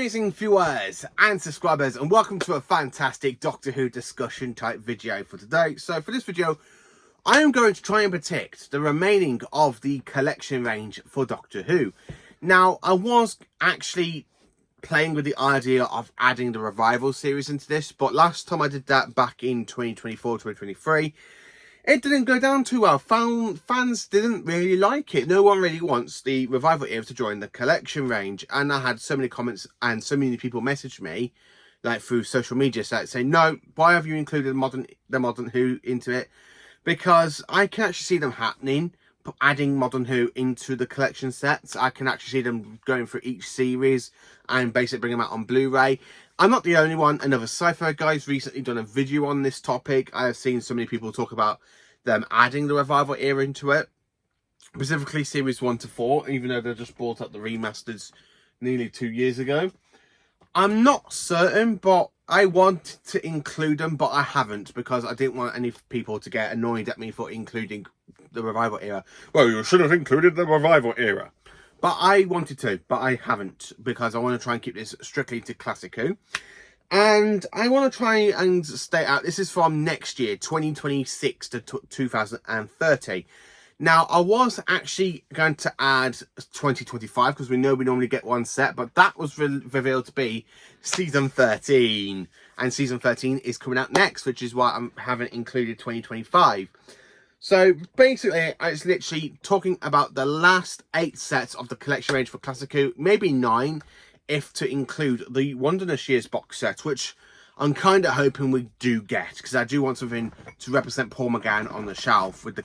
amazing viewers and subscribers, and welcome to a fantastic Doctor Who discussion type video for today. So for this video, I am going to try and predict the remaining of the collection range for Doctor Who. Now, I was actually playing with the idea of adding the Revival series into this, but last time I did that back in 2024-2023, it didn't go down too well. Fans didn't really like it. No one really wants the Revival era to join the collection range. And I had so many comments and so many people message me, like through social media, saying, no, why have you included the Modern Who into it? Because I can actually see them happening, adding Modern Who into the collection sets. I can actually see them going through each series and basically bring them out on Blu-ray. I'm not the only one. Another sci-fi guy's recently done a video on this topic. I have seen so many people talk about them adding the Revival era into it, specifically series 1 to 4, even though they just brought up the remasters nearly 2 years ago. I'm not certain, but I wanted to include them, but I haven't, because I didn't want any people to get annoyed at me for including the Revival era. Well, you should have included the Revival era. But I wanted to, but I haven't, because I want to try and keep this strictly to Classic Who. And I want to try and state out, this is from next year, 2026 to 2030. Now, I was actually going to add 2025, because we know we normally get one set, but that was revealed to be Season 13. And Season 13 is coming out next, which is why I haven't included 2025. So basically, it's literally talking about the last 8 sets of the collection range for Classic Who, maybe 9, if to include the Wilderness Years box set, which I'm kind of hoping we do get, because I do want something to represent Paul McGann on the shelf with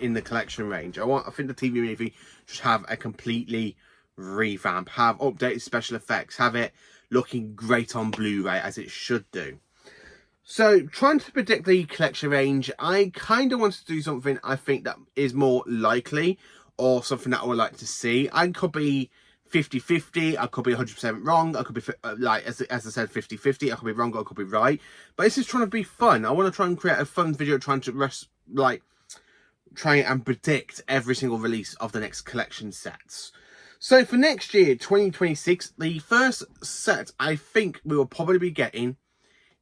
in the collection range. I think the TV movie should have a completely revamp, have updated special effects, have it looking great on Blu-ray as it should do. So, trying to predict the collection range, I kind of wanted to do something I think that is more likely, or something that I would like to see. I could be 50-50, I could be 100% wrong, I could be, like, as I said, 50-50, I could be wrong, or I could be right. But this is trying to be fun. I want to try and create a fun video trying to, try and predict every single release of the next collection sets. So, for next year, 2026, the first set I think we will probably be getting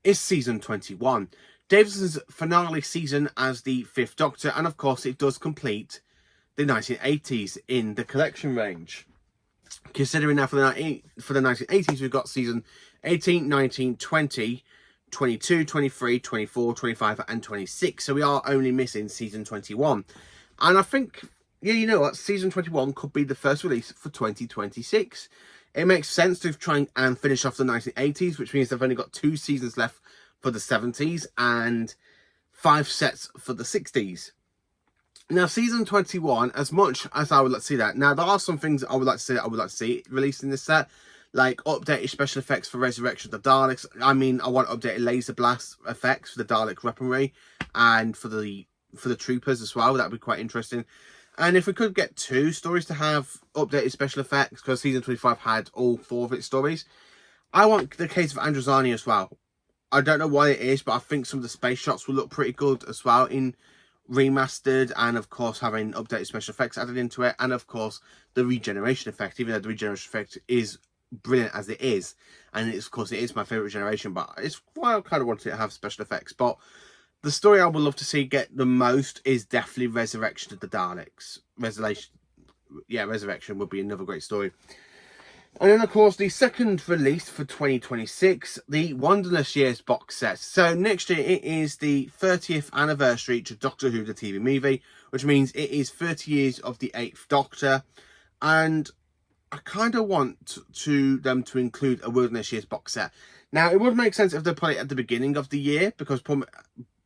is Season 21. Davison's finale season as the 5th Doctor, and of course it does complete the 1980s in the collection range. Considering now for the 1980s, we've got Season 18, 19, 20, 22, 23, 24, 25 and 26. So we are only missing Season 21. And I think, yeah, you know what, Season 21 could be the first release for 2026. It makes sense to try and finish off the 1980s, which means they've only got 2 seasons left for the 70s and 5 sets for the 60s. Now, Season 21, as much as I would like to see that, now there are some things I would like to see released in this set, like updated special effects for Resurrection of the Daleks. I mean, I want updated laser blast effects for the Dalek weaponry and for the troopers as well. That would be quite interesting. And if we could get 2 stories to have updated special effects, because Season 25 had all 4 of its stories. I want the case of Androzani as well. I don't know why it is, but I think some of the space shots will look pretty good as well in remastered, and of course having updated special effects added into it, and of course the regeneration effect, even though the regeneration effect is brilliant as it is, and of course it is my favourite regeneration, but it's why I kind of wanted to have special effects. But the story I would love to see get the most is definitely Resurrection of the Daleks. Resurrection would be another great story. And then, of course, the second release for 2026, the Wilderness Years box set. So next year, it is the 30th anniversary to Doctor Who, the TV movie, which means it is 30 years of the 8th Doctor. And I kind of want them to include a Wilderness Years box set. Now, it would make sense if they put it at the beginning of the year, because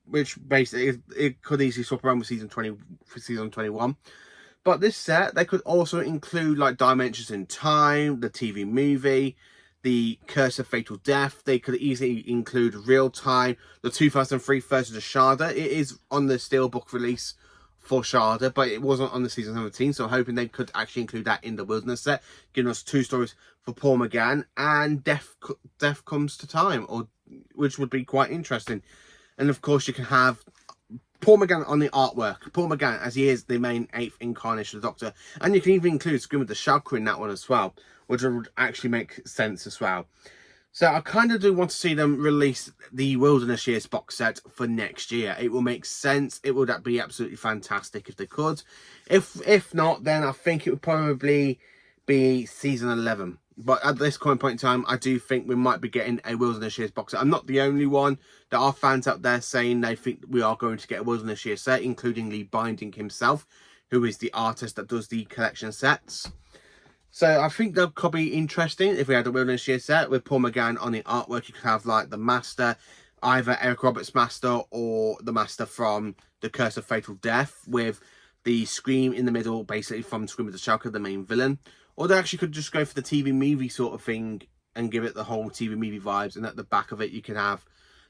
which basically it could easily swap around with Season 20 for Season 21. But this set, they could also include like Dimensions in Time, the TV movie, the Curse of Fatal Death. They could easily include Real Time, the 2003 version of Shada. It is on the Steelbook release for Shada, but it wasn't on the Season 17. So I'm hoping they could actually include that in the Wilderness set, giving us 2 stories for Paul McGann and Death Comes to Time, which would be quite interesting. And of course, you can have Paul McGann on the artwork. Paul McGann, as he is the main 8th incarnation of the Doctor. And you can even include Scream of the Shulker in that one as well, which would actually make sense as well. So I kind of do want to see them release the Wilderness Years box set for next year. It will make sense. It would be absolutely fantastic if they could. If not, then I think it would probably be season 11. But at this current point in time, I do think we might be getting a Wilderness Years box set. I'm not the only one. There are fans out there saying they think we are going to get a Wilderness Years set, including Lee Binding himself, who is the artist that does the collection sets. So I think that could be interesting if we had a Wilderness Years set with Paul McGann on the artwork. You could have like the Master, either Eric Roberts' Master or the Master from The Curse of Fatal Death, with the Scream in the middle, basically from Scream of the Shulker, the main villain. Or they actually could just go for the TV movie sort of thing and give it the whole TV movie vibes. And at the back of it, you can have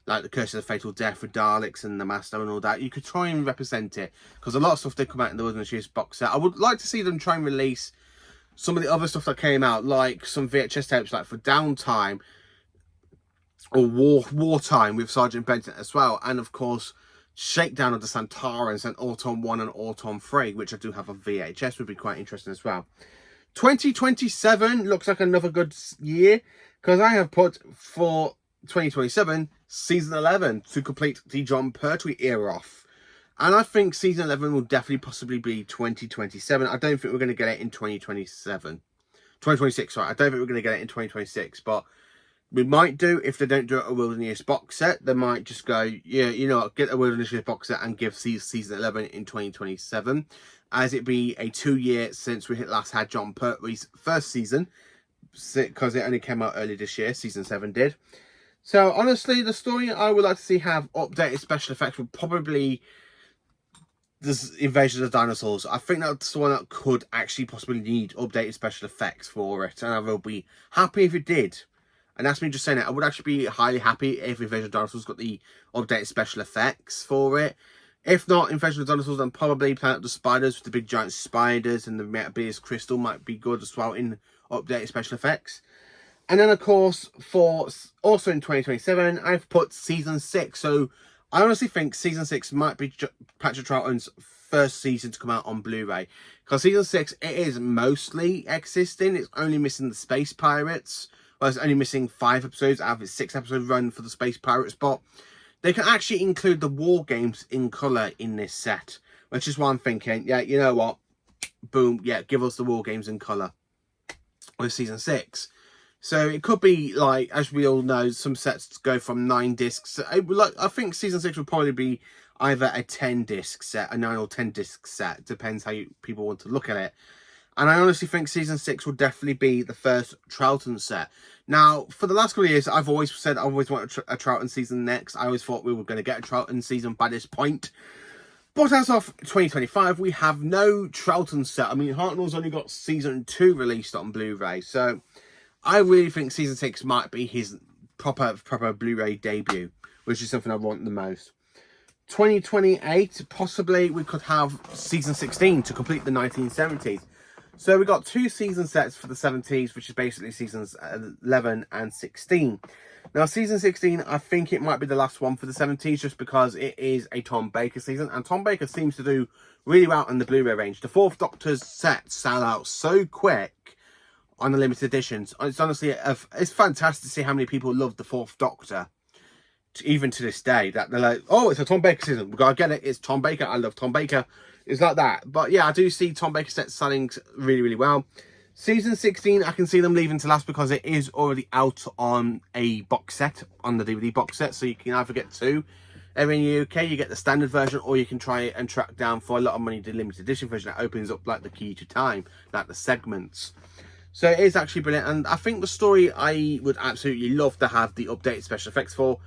like The Curse of the Fatal Death with Daleks and the Master and all that. You could try and represent it, because a lot of stuff did come out in the Wilderness Years box set. I would like to see them try and release some of the other stuff that came out, like some VHS tapes like for Downtime or Wartime with Sergeant Benton as well. And of course, Shakedown of the Santarans and Autumn 1 and Autumn 3, which I do have on VHS, would be quite interesting as well. 2027 looks like another good year, because I have put for 2027 season 11 to complete the Jon Pertwee era off. And I think season 11 will definitely possibly be 2027. I don't think we're going to get it in 2026, sorry. I don't think we're going to get it in 2026, but we might do. If they don't do a Wilderness Years box set, they might just go, yeah, you know what, get a Wilderness Years box set and give season 11 in 2027. As it be a 2-year since we last had Jon Pertwee's first season, because it only came out early this year, season 7 did. So honestly, the story I would like to see have updated special effects would probably this Invasion of the Dinosaurs. I think that's the one that could actually possibly need updated special effects for it, and I will be happy if it did. And that's me just saying it. I would actually be highly happy if Invasion of the Dinosaurs got the updated special effects for it. If not Invasion of the Dinosaurs, then probably Planet of the Spiders with the big giant spiders and the Meteorbeus crystal might be good as well in updated special effects. And then of course, for also in 2027, I've put season 6. So I honestly think season 6 might be Patrick Troughton's first season to come out on Blu-ray, because season 6, it is mostly existing. It's only missing the Space Pirates. Well, it's only missing 5 episodes out of its 6-episode run for the Space Pirates, but they can actually include the War Games in colour in this set, which is why I'm thinking, yeah, you know what, boom, yeah, give us the War Games in colour with season 6. So it could be, like, as we all know, some sets go from 9 discs. I think season 6 would probably be either a 10-disc set, a 9 or 10-disc set. Depends how people want to look at it. And I honestly think season 6 will definitely be the first Troughton set. Now, for the last couple of years, I've always said I always wanted a Troughton season next. I always thought we were going to get a Troughton season by this point. But as of 2025, we have no Troughton set. I mean, Hartnell's only got season 2 released on Blu-ray. So I really think season 6 might be his proper Blu-ray debut, which is something I want the most. 2028, possibly we could have season 16 to complete the 1970s. So we got 2 season sets for the 70s, which is basically seasons 11 and 16. Now, season 16, I think it might be the last one for the 70s, just because it is a Tom Baker season, and Tom Baker seems to do really well in the Blu-ray range. The 4th Doctor's sets sell out so quick on the limited editions. It's honestly, it's fantastic to see how many people love the 4th Doctor, even to this day, that they're like, oh, it's a Tom Baker season, we gotta get it, it's Tom Baker, I love Tom Baker. It's like that. But yeah, I do see Tom Baker sets selling really, really well. Season 16, I can see them leaving to last because it is already out on a box set, on the DVD box set. So you can either get 2. Over in the UK, you get the standard version, or you can try and track down for a lot of money the limited edition version that opens up like the key to time, like the segments. So it is actually brilliant. And I think the story I would absolutely love to have the updated special effects for,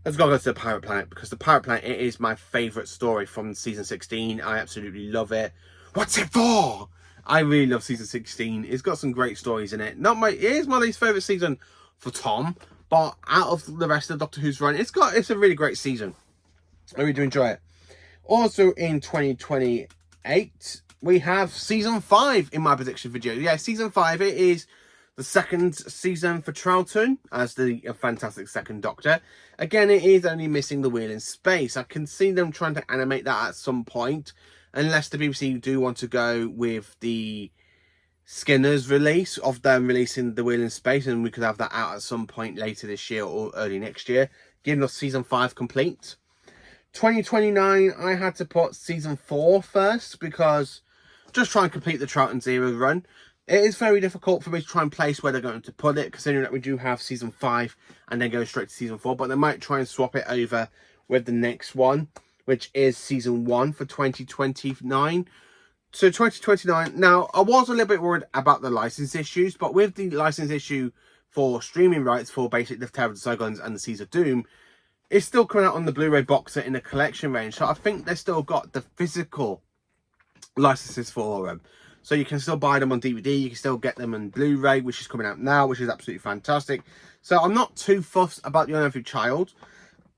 let's go to the Pirate Planet, because the Pirate Planet, it is my favourite story from season 16. I absolutely love it. What's it for? I really love season 16. It's got some great stories in it. It is my least favourite season for Tom, but out of the rest of the Doctor Who's run, it's a really great season. I really do enjoy it. Also in 2028, we have season 5 in my prediction video. Yeah, season 5, it is the second season for Troughton as the Fantastic Second Doctor. Again, it is only missing the Wheel in Space. I can see them trying to animate that at some point, unless the BBC do want to go with the Skinner's release of them releasing the Wheel in Space, and we could have that out at some point later this year or early next year, giving us season 5 complete. 2029, I had to put season 4 first because just try and complete the Troughton Zero run. It is very difficult for me to try and place where they're going to put it, considering that we do have season 5 and then go straight to season 4. But they might try and swap it over with the next one, which is season 1 for 2029. So 2029. Now, I was a little bit worried about the license issues, but with the license issue for streaming rights for basically the Terror of the Zygons and the Seas of Doom, it's still coming out on the Blu-ray box set in the collection range. So I think they still got the physical licenses for them. So you can still buy them on DVD, you can still get them on Blu-ray, which is coming out now, which is absolutely fantastic. So I'm not too fussed about The Unearthly Child.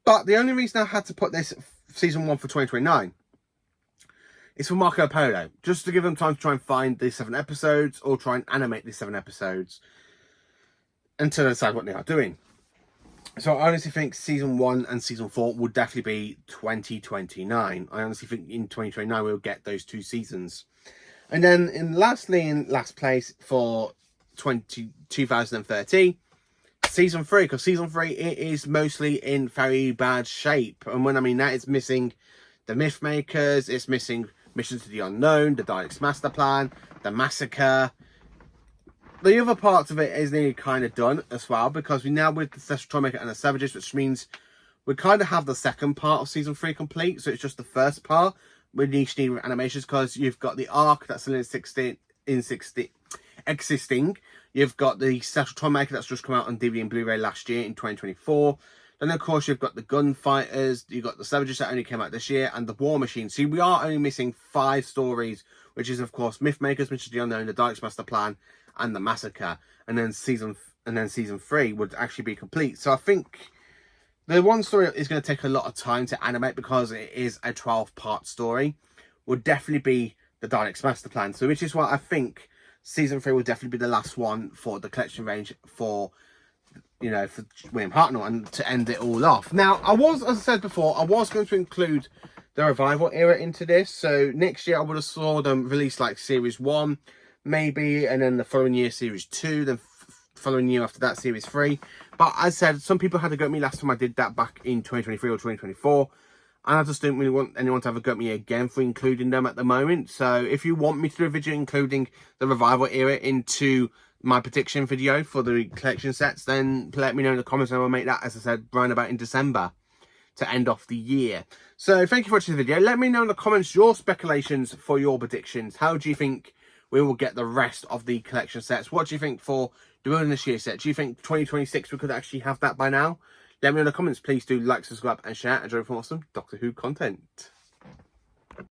But the only reason I had to put this season 1 for 2029 is for Marco Polo. Just to give them time to try and find the 7 episodes or try and animate the 7 episodes until they decide what they are doing. So I honestly think season 1 and season 4 would definitely be 2029. I honestly think in 2029 we'll get those 2 seasons. And then lastly, in last place for 2030, season 3, because season 3 it is mostly in very bad shape. And when I mean that, it's missing the Mythmakers, it's missing Mission to the Unknown, the Daleks Master Plan, the Massacre. The other parts of it is nearly kind of done as well, because we now with the Celestial Toymaker and the Savages, which means we kind of have the second part of season 3 complete. So it's just the first part with each need animations, because you've got the Ark that's still existing. You've got the Celestial Toymaker that's just come out on DVD and Blu-ray last year in 2024. Then, of course, you've got the Gunfighters, you've got the Savages that only came out this year, and the War Machine. So we are only missing 5 stories, which is, of course, Mythmakers, Mission to the Unknown, the Daleks Master Plan, and the Massacre. And then season 3 would actually be complete. So I think the one story is going to take a lot of time to animate, because it is a 12-part story. Would definitely be the Daleks Master Plan. So which is why I think season 3 will definitely be the last one for the collection range for, you know, for William Hartnell, and to end it all off. Now, as I said before, I was going to include the revival era into this. So next year I would have saw them release like series 1, maybe, and then the following year series 2, then following year after that series 3. But as I said, some people had a go at me last time I did that back in 2023 or 2024, and I just didn't really want anyone to have a go at me again for including them at the moment. So if you want me to do a video including the revival era into my prediction video for the collection sets, then let me know in the comments, and I will make that, as I said, around about in December to end off the year. So thank you for watching the video. Let me know in the comments your speculations for your predictions. How do you think we will get the rest of the collection sets? What do you think for the Wilderness Year set? Do you think 2026 we could actually have that by now? Let me know in the comments. Please do like, subscribe and share, and join for awesome Doctor Who content.